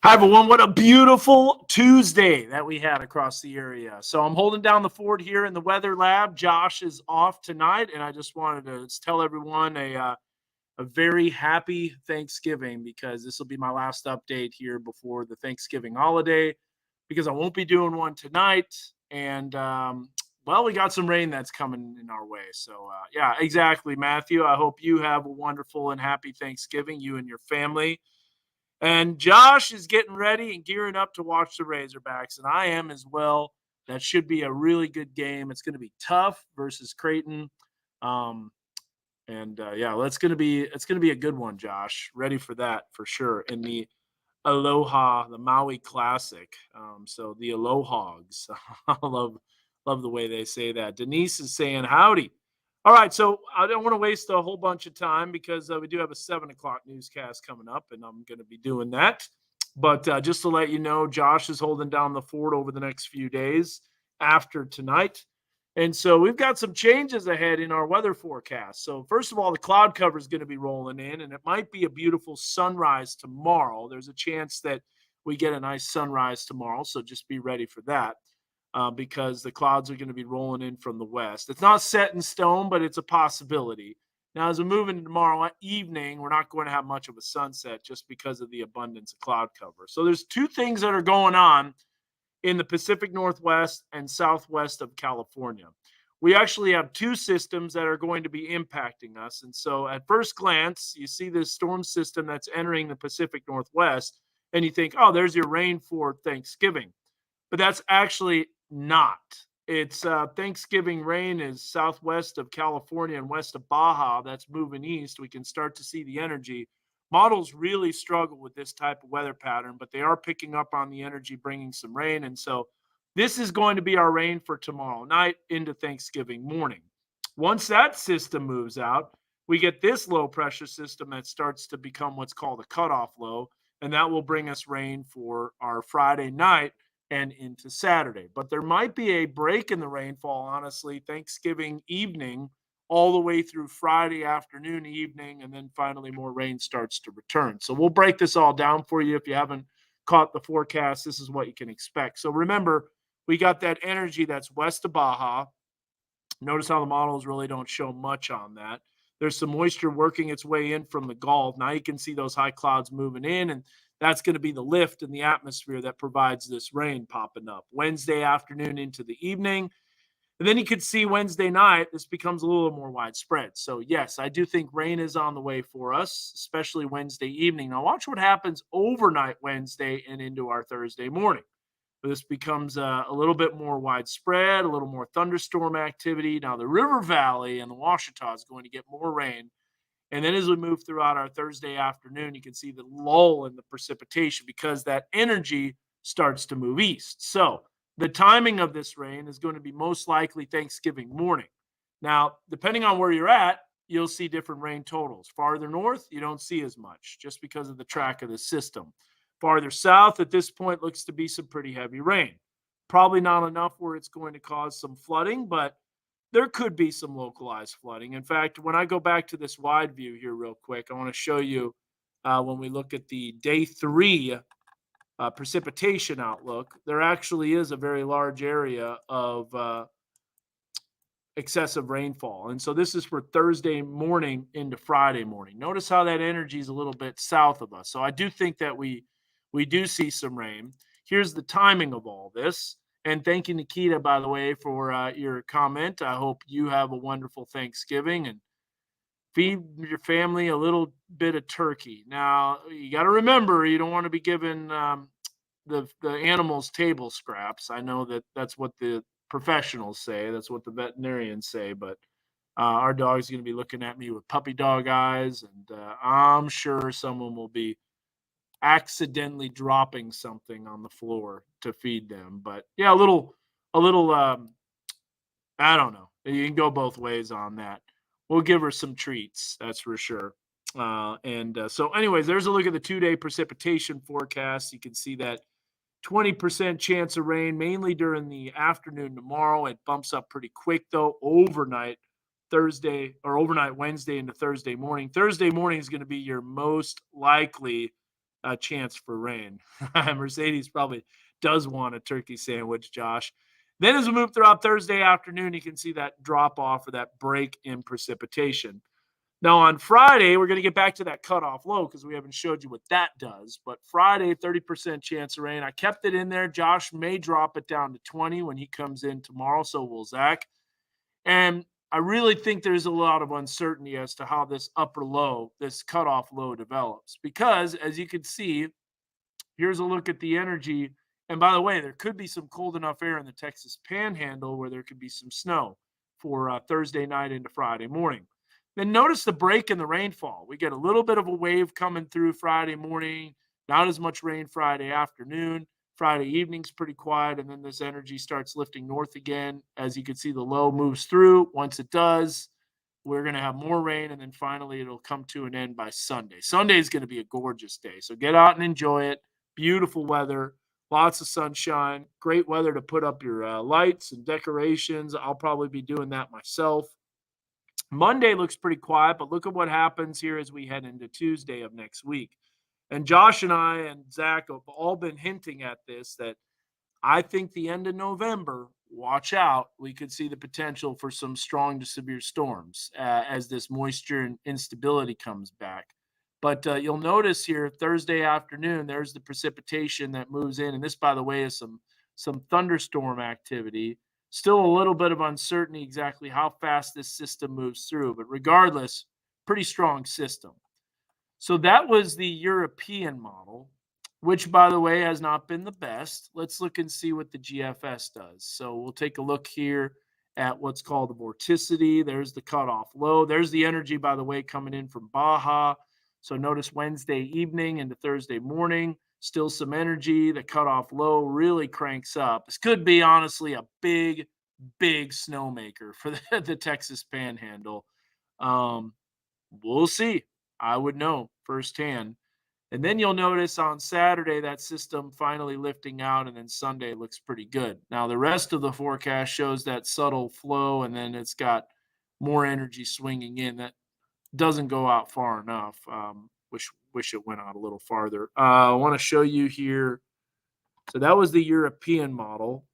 Hi, everyone. What a beautiful Tuesday that we had across the area. So I'm holding down the fort here in the weather lab. Josh is off tonight, and I just wanted to tell everyone a very happy Thanksgiving because this will be my last update here before the Thanksgiving holiday because I won't be doing one tonight. And, well, we got some rain that's coming in our way. So, yeah, exactly, Matthew. I hope you have a wonderful and happy Thanksgiving, you and your family. And Josh is getting ready and gearing up to watch the Razorbacks, and I am as well. That should be a really good game. It's going to be tough versus Creighton, um, and yeah, it's going to be a good one. Josh, ready for that for sure. In the Aloha, the Maui Classic. So the Alohogs. I love the way they say that. Denise is saying howdy. All right, so I don't want to waste a whole bunch of time because we do have a 7 o'clock newscast coming up, and I'm going to be doing that. But just to let you know, Josh is holding down the fort over the next few days after tonight. And so we've got some changes ahead in our weather forecast. So, first of all, the cloud cover is going to be rolling in, and it might be a beautiful sunrise tomorrow. There's a chance that we get a nice sunrise tomorrow. So, just be ready for that because the clouds are going to be rolling in from the west. It's not set in stone, but it's a possibility. Now, as we move into tomorrow evening, we're not going to have much of a sunset just because of the abundance of cloud cover. So, there's two things that are going on in the Pacific Northwest and Southwest of California. We actually have two systems that are going to be impacting us. And so at first glance, you see this storm system that's entering the Pacific Northwest, and you think, oh, there's your rain for Thanksgiving. But that's actually not. It's Thanksgiving rain is southwest of California and west of Baja. That's moving east. We can start to see the energy. Models really struggle with this type of weather pattern, but they are picking up on the energy, bringing some rain. And so this is going to be our rain for tomorrow night into Thanksgiving morning. Once that system moves out, we get this low pressure system that starts to become what's called a cutoff low, and that will bring us rain for our Friday night and into Saturday. But there might be a break in the rainfall, honestly, Thanksgiving evening all the way through Friday afternoon, evening, and then finally more rain starts to return. So we'll break this all down for you. If you haven't caught the forecast, this is what you can expect. So remember, we got that energy that's west of Baja. Notice how the models really don't show much on that. There's some moisture working its way in from the Gulf. Now you can see those high clouds moving in, and that's going to be the lift in the atmosphere that provides this rain popping up Wednesday afternoon into the evening. And then you could see Wednesday night, this becomes a little more widespread. So, yes, I do think rain is on the way for us, especially Wednesday evening. Now, watch what happens overnight Wednesday and into our Thursday morning. This becomes a little bit more widespread, a little more thunderstorm activity. Now, the River Valley and the Washita is going to get more rain. And then as we move throughout our Thursday afternoon, you can see the lull in the precipitation because that energy starts to move east. So the timing of this rain is going to be most likely Thanksgiving morning. Now, depending on where you're at, you'll see different rain totals. Farther north, you don't see as much just because of the track of the system. Farther south, at this point, looks to be some pretty heavy rain. Probably not enough where it's going to cause some flooding, but there could be some localized flooding. In fact, when I go back to this wide view here, real quick, I want to show you when we look at the day 3 precipitation outlook, there actually is a very large area of excessive rainfall. And so this is for Thursday morning into Friday morning. Notice how that energy is a little bit south of us. So I do think that we do see some rain. Here's the timing of all this. And thank you, Nikita, by the way, for your comment. I hope you have a wonderful Thanksgiving and feed your family a little bit of turkey. Now, you got to remember, you don't want to be giving the animals table scraps. I know that that's what the professionals say. That's what the veterinarians say. But our dog's going to be looking at me with puppy dog eyes, and I'm sure someone will be accidentally dropping something on the floor to feed them. But yeah, a little. I don't know. You can go both ways on that. We'll give her some treats, that's for sure. So, anyways, there's a look at the 2-day precipitation forecast. You can see that 20% chance of rain, mainly during the afternoon tomorrow. It bumps up pretty quick, though, overnight Thursday or overnight Wednesday into Thursday morning. Thursday morning is going to be your most likely chance for rain. Mercedes probably does want a turkey sandwich, Josh. Then as we move throughout Thursday afternoon, you can see that drop off or that break in precipitation. Now on Friday, we're going to get back to that cutoff low because we haven't showed you what that does. But Friday, 30% chance of rain. I kept it in there. Josh may drop it down to 20 when he comes in tomorrow. So will Zach. And I really think there's a lot of uncertainty as to how this upper low, this cutoff low develops. Because as you can see, here's a look at the energy. And by the way, there could be some cold enough air in the Texas Panhandle where there could be some snow for Thursday night into Friday morning. Then notice the break in the rainfall. We get a little bit of a wave coming through Friday morning, not as much rain Friday afternoon. Friday evening's pretty quiet, and then this energy starts lifting north again. As you can see, the low moves through. Once it does, we're going to have more rain, and then finally it'll come to an end by Sunday. Sunday is going to be a gorgeous day, so get out and enjoy it. Beautiful weather, lots of sunshine, great weather to put up your lights and decorations. I'll probably be doing that myself. Monday looks pretty quiet, but look at what happens here as we head into Tuesday of next week. And Josh and I and Zach have all been hinting at this, that I think the end of November, watch out, we could see the potential for some strong to severe storms as this moisture and instability comes back. But you'll notice here Thursday afternoon, there's the precipitation that moves in. And this, by the way, is some thunderstorm activity. Still a little bit of uncertainty exactly how fast this system moves through. But regardless, pretty strong system. So that was the European model, which, by the way, has not been the best. Let's look and see what the GFS does. So we'll take a look here at what's called the vorticity. There's the cutoff low. There's the energy, by the way, coming in from Baja. So notice Wednesday evening into Thursday morning, still some energy. The cutoff low really cranks up. This could be, honestly, a big, big snowmaker for the Texas Panhandle. We'll see. I would know firsthand. And then you'll notice on Saturday that system finally lifting out, and then Sunday looks pretty good. Now, the rest of the forecast shows that subtle flow, and then it's got more energy swinging in. That doesn't go out far enough. Wish it went out a little farther. I want to show you here. So that was the European model.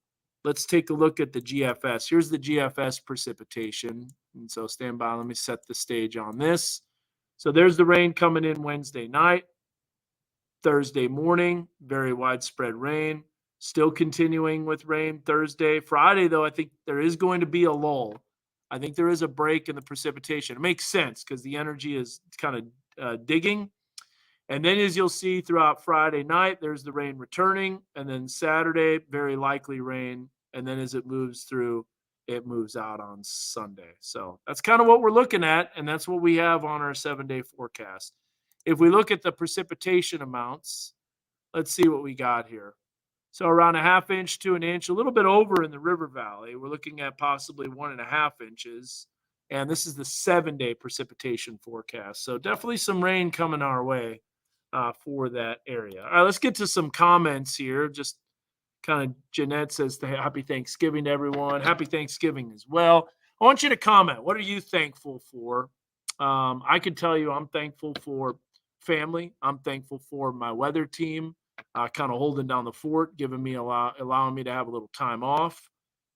Let's take a look at the GFS. Here's the GFS precipitation. And so stand by. Let me set the stage on this. So there's the rain coming in Wednesday night. Thursday morning, very widespread rain. Still continuing with rain Thursday. Friday, though, I think there is going to be a lull. I think there is a break in the precipitation. It makes sense because the energy is kind of digging. And then as you'll see throughout Friday night, there's the rain returning. And then Saturday, very likely rain. And then as it moves through, it moves out on Sunday. So that's kind of what we're looking at. And that's what we have on our 7-day forecast. If we look at the precipitation amounts, let's see what we got here. So around a half inch to an inch, a little bit over in the river valley. We're looking at possibly 1.5 inches. And this is the 7-day precipitation forecast. So definitely some rain coming our way for that area. All right, let's get to some comments here. Just kind of Jeanette says happy Thanksgiving to everyone. Happy Thanksgiving as well. I want you to comment. What are you thankful for? I can tell you I'm thankful for family. I'm thankful for my weather team, kind of holding down the fort, giving me allowing me to have a little time off.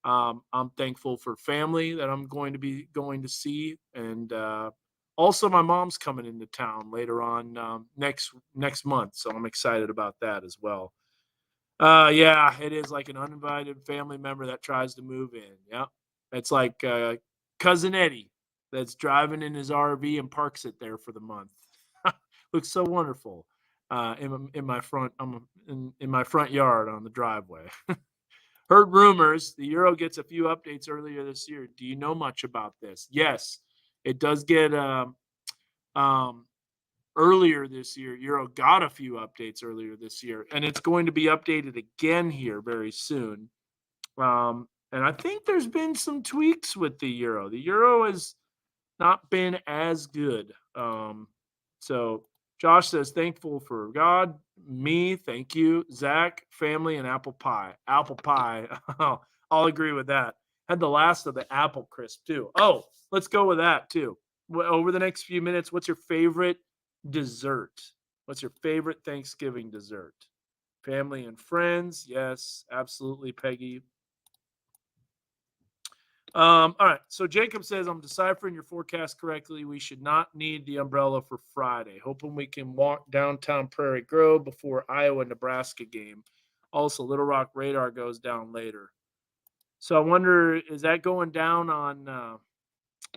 I'm thankful for family that I'm going to see, and also my mom's coming into town later on next month, so I'm excited about that as well. Yeah, it is like an uninvited family member that tries to move in. Yeah, it's like cousin Eddie that's driving in his RV and parks it there for the month. Looks so wonderful in my front in my front yard on the driveway. Heard rumors the Euro gets a few updates earlier this year. Do you know much about this? Yes, it does get earlier this year. Euro got a few updates earlier this year, and it's going to be updated again here very soon. And I think there's been some tweaks with the Euro. The Euro has not been as good. So Josh says, thankful for God, me, thank you, Zach, family, and apple pie. Apple pie. I'll agree with that. Had the last of the apple crisp, too. Oh, let's go with that, too. Over the next few minutes, what's your favorite dessert? What's your favorite Thanksgiving dessert? Family and friends. Yes, absolutely, Peggy. All right. So Jacob says, I'm deciphering your forecast correctly. We should not need the umbrella for Friday. Hoping we can walk downtown Prairie Grove before Iowa-Nebraska game. Also, Little Rock radar goes down later. So I wonder, is that going down on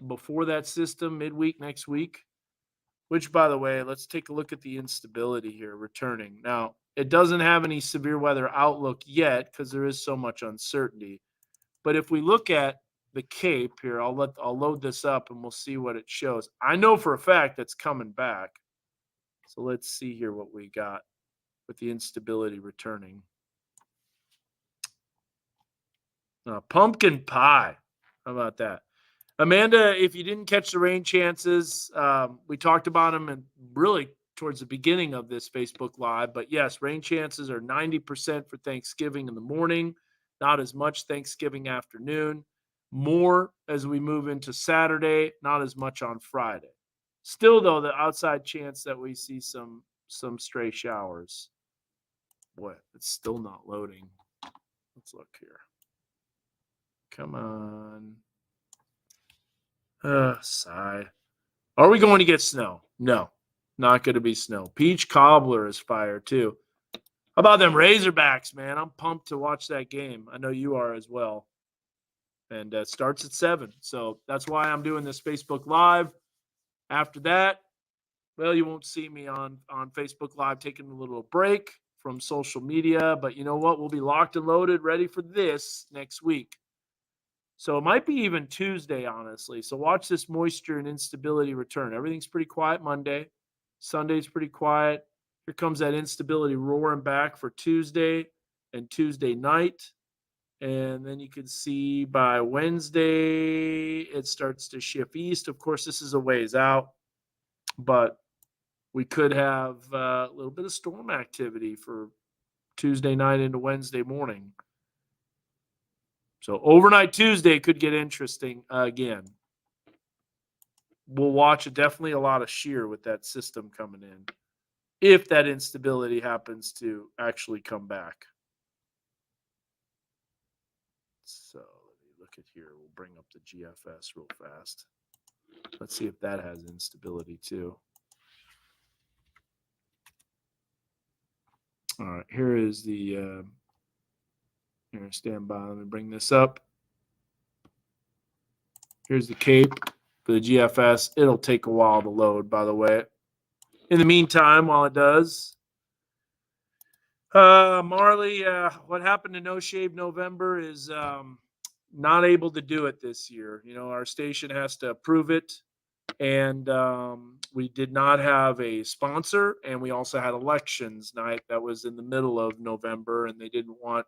before that system midweek next week? Which, by the way, let's take a look at the instability here returning. Now, it doesn't have any severe weather outlook yet because there is so much uncertainty. But if we look at the Cape here, I'll load this up and we'll see what it shows. I know for a fact that's coming back. So let's see here what we got with the instability returning. Pumpkin pie. How about that? Amanda, if you didn't catch the rain chances, we talked about them and really towards the beginning of this Facebook Live. But yes, rain chances are 90% for Thanksgiving in the morning, not as much Thanksgiving afternoon. More as we move into Saturday, not as much on Friday. Still, though, the outside chance that we see some stray showers. Boy, it's still not loading. Let's look here. Come on. Sigh. Are we going to get snow? No, not going to be snow. Peach Cobbler is fire too. How about them Razorbacks, man? I'm pumped to watch that game. I know you are as well. And it starts at 7. So that's why I'm doing this Facebook Live. After that, well, you won't see me on Facebook Live taking a little break from social media. But you know what? We'll be locked and loaded, ready for this next week. So it might be even Tuesday, honestly. So watch this moisture and instability return. Everything's pretty quiet Monday. Sunday's pretty quiet. Here comes that instability roaring back for Tuesday and Tuesday night. And then you can see by Wednesday, it starts to shift east. Of course, this is a ways out, but we could have a little bit of storm activity for Tuesday night into Wednesday morning. So overnight Tuesday could get interesting again. We'll watch definitely a lot of shear with that system coming in if that instability happens to actually come back. So let me look at here. We'll bring up the GFS real fast. Let's see if that has instability too. All right, here is the here, stand by. Let me bring this up. Here's the Cape for the GFS. It'll take a while to load, by the way. In the meantime, while it does, Marley, what happened to No Shave November is not able to do it this year. You know, our station has to approve it. And we did not have a sponsor. And we also had elections night that was in the middle of November, and they didn't want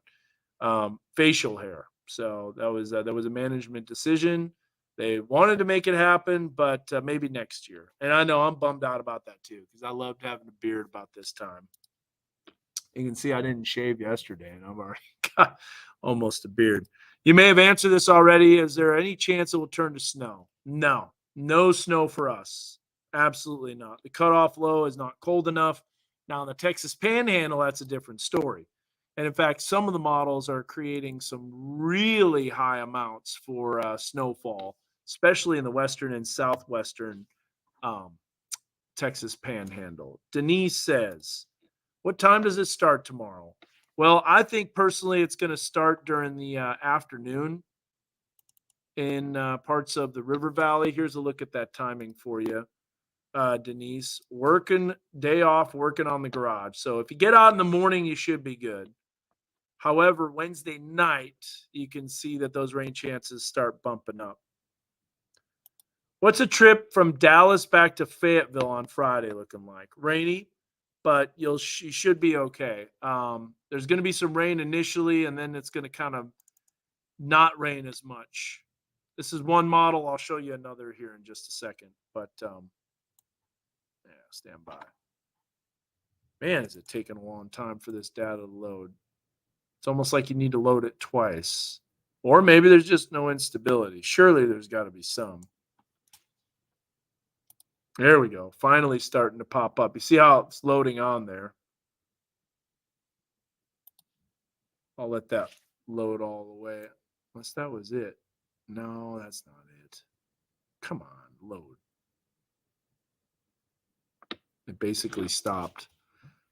facial hair. So that was a management decision. They wanted to make it happen, but maybe next year. And I know I'm bummed out about that too, because I loved having a beard about this time. You can see I didn't shave yesterday, and I've already got almost a beard. You may have answered this already. Is there any chance it will turn to snow? No. No snow for us. Absolutely not. The cutoff low is not cold enough. Now, in the Texas Panhandle, that's a different story. And in fact, some of the models are creating some really high amounts for snowfall, especially in the western and southwestern Texas Panhandle. Denise says, what time does it start tomorrow? Well, I think personally it's going to start during the afternoon in parts of the River Valley. Here's a look at that timing for you, Denise. Working day off, working on the garage. So if you get out in the morning, you should be good. However, Wednesday night, you can see that those rain chances start bumping up. What's a trip from Dallas back to Fayetteville on Friday looking like? Rainy, but you should be okay. There's going to be some rain initially, and then it's going to kind of not rain as much. This is one model. I'll show you another here in just a second. But yeah, stand by. Man, is it taking a long time for this data to load? It's almost like you need to load it twice. Or maybe there's just no instability. Surely there's got to be some. There we go. Finally starting to pop up. You see how it's loading on there? I'll let that load all the way. Unless that was it. No, that's not it. Come on, load. It basically stopped.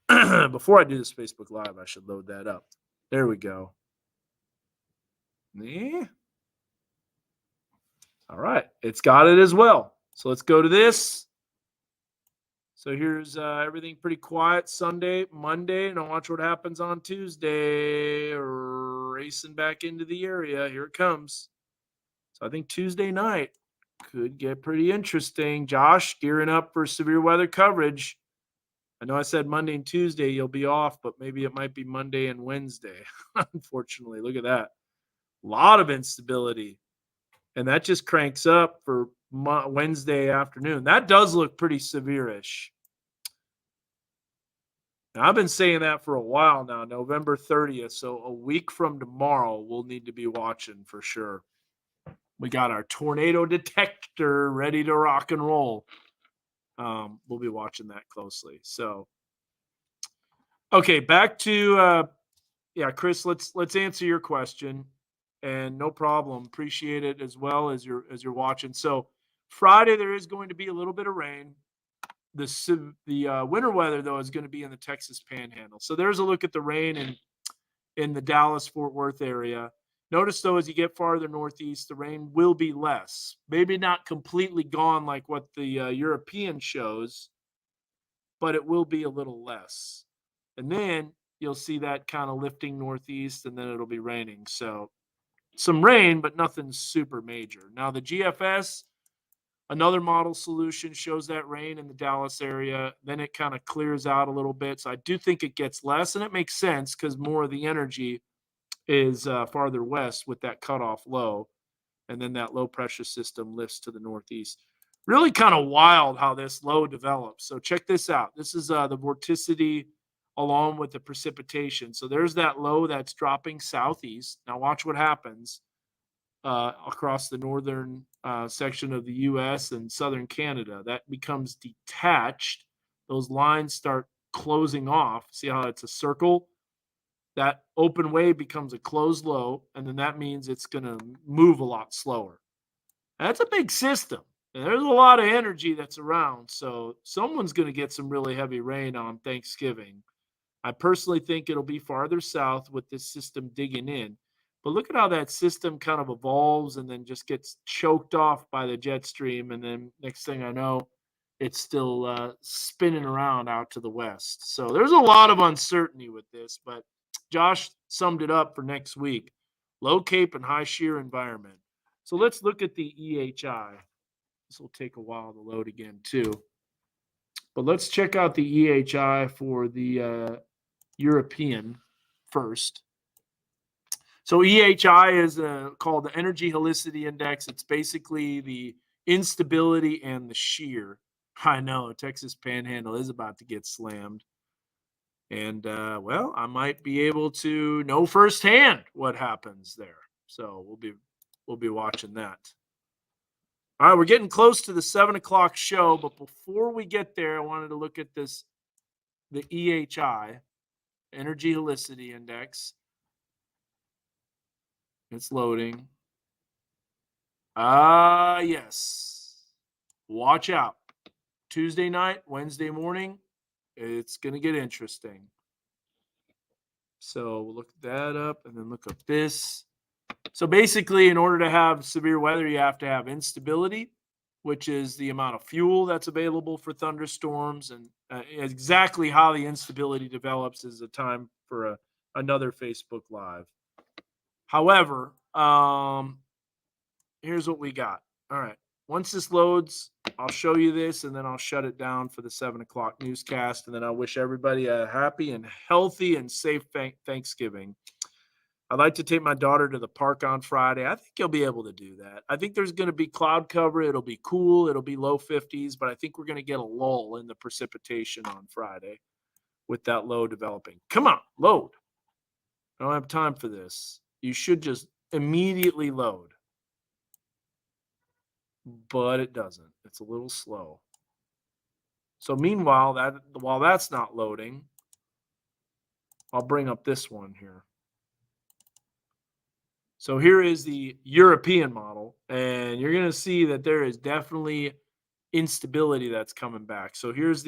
Before I do this Facebook Live, I should load that up. There we go. Yeah. All right. It's got it as well. So let's go to this. So here's everything pretty quiet Sunday, Monday. Now watch what happens on Tuesday. Racing back into the area. Here it comes. So I think Tuesday night could get pretty interesting. Josh, gearing up for severe weather coverage. I know I said Monday and Tuesday you'll be off, but maybe it might be Monday and Wednesday. Unfortunately, look at that. A lot of instability. And that just cranks up for Wednesday afternoon. That does look pretty severe-ish. Now, I've been saying that for a while now, November 30th. So a week from tomorrow, we'll need to be watching for sure. We got our tornado detector ready to rock and roll. We'll be watching that closely. So, okay, back to Chris. Let's answer your question, and no problem. Appreciate it as well as you're watching. So, Friday there is going to be a little bit of rain. The winter weather though is going to be in the Texas Panhandle. So there's a look at the rain in the Dallas-Fort Worth area. Notice, though, as you get farther northeast, the rain will be less. Maybe not completely gone like what the European shows, but it will be a little less. And then you'll see that kind of lifting northeast, and then it'll be raining. So some rain, but nothing super major. Now, the GFS, another model solution, shows that rain in the Dallas area. Then it kind of clears out a little bit. So I do think it gets less, and it makes sense because more of the energy is farther west with that cutoff low, and then that low pressure system lifts to the northeast. Really kind of wild how this low develops. So check this out. This is the vorticity along with the precipitation. So there's that low that's dropping southeast. Now watch what happens across the northern section of the U.S. and southern Canada. That becomes detached. Those lines start closing off. See how it's a circle? That open wave becomes a closed low, and then that means it's going to move a lot slower. That's a big system, and there's a lot of energy that's around, so someone's going to get some really heavy rain on Thanksgiving. I personally think it'll be farther south with this system digging in, but look at how that system kind of evolves and then just gets choked off by the jet stream, and then next thing I know, it's still spinning around out to the west. So there's a lot of uncertainty with this, but Josh summed it up for next week. Low cape and high shear environment. So let's look at the EHI. This will take a while to load again too. But let's check out the EHI for the European first. So EHI is called the Energy Helicity Index. It's basically the instability and the shear. I know Texas Panhandle is about to get slammed. And, well, I might be able to know firsthand what happens there. So we'll be watching that. All right, we're getting close to the 7:00 show, but before we get there, I wanted to look at the EHI, Energy Helicity Index. It's loading. Yes. Watch out. Tuesday night, Wednesday morning, it's going to get interesting. So we'll look that up and then look up this. So basically, in order to have severe weather, you have to have instability, which is the amount of fuel that's available for thunderstorms. And exactly how the instability develops is a time for another Facebook Live. However, here's what we got. All right. Once this loads, I'll show you this, and then I'll shut it down for the 7:00 newscast. And then I wish everybody a happy and healthy and safe Thanksgiving. I'd like to take my daughter to the park on Friday. I think you'll be able to do that. I think there's going to be cloud cover. It'll be cool. It'll be low 50s, but I think we're going to get a lull in the precipitation on Friday with that low developing. Come on, load. I don't have time for this. You should just immediately load. But it doesn't. It's a little slow. So meanwhile, while that's not loading, I'll bring up this one here. So here is the European model, and you're going to see that there is definitely instability that's coming back. So here's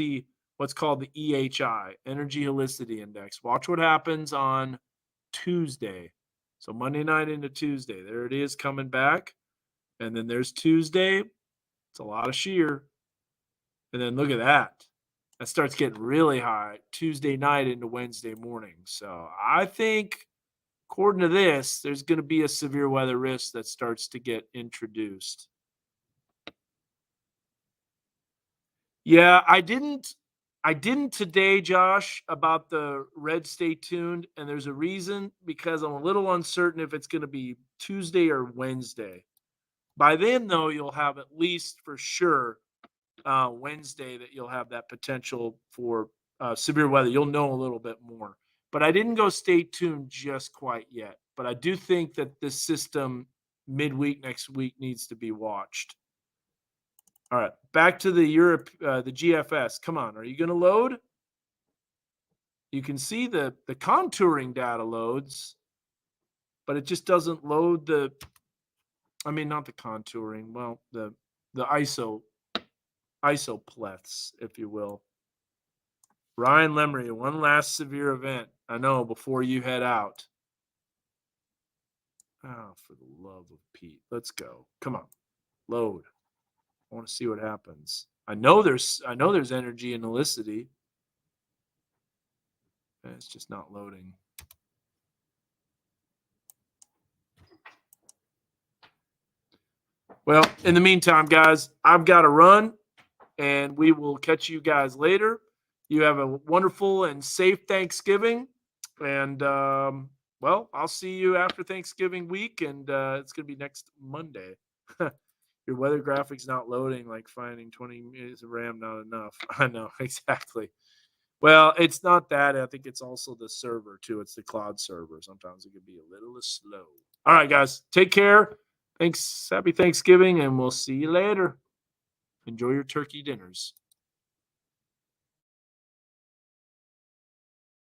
what's called the EHI, Energy Helicity Index. Watch what happens on Tuesday. So Monday night into Tuesday. There it is coming back. And then there's Tuesday. It's a lot of shear. And then look at that. That starts getting really high Tuesday night into Wednesday morning. So I think, according to this, there's going to be a severe weather risk that starts to get introduced. Yeah, I didn't today, Josh, about the red stay tuned, and there's a reason, because I'm a little uncertain if it's going to be Tuesday or Wednesday. By then, though, you'll have at least for sure Wednesday that you'll have that potential for severe weather. You'll know a little bit more. But I didn't go stay tuned just quite yet. But I do think that this system midweek next week needs to be watched. All right, back to the the GFS. Come on, are you going to load? You can see the contouring data loads, but it just doesn't load not the contouring. Well, the isopleths, if you will. Ryan Lemery, one last severe event. I know, before you head out. Oh, for the love of Pete. Let's go. Come on. Load. I want to see what happens. I know there's energy in helicity. It's just not loading. Well, in the meantime, guys, I've got to run, and we will catch you guys later. You have a wonderful and safe Thanksgiving, and I'll see you after Thanksgiving week, and it's going to be next Monday. Your weather graphic's not loading, like finding 20 minutes of RAM not enough. I know, exactly. Well, it's not that. I think it's also the server, too. It's the cloud server. Sometimes it can be a little slow. All right, guys, take care. Thanks. Happy Thanksgiving, and we'll see you later. Enjoy your turkey dinners.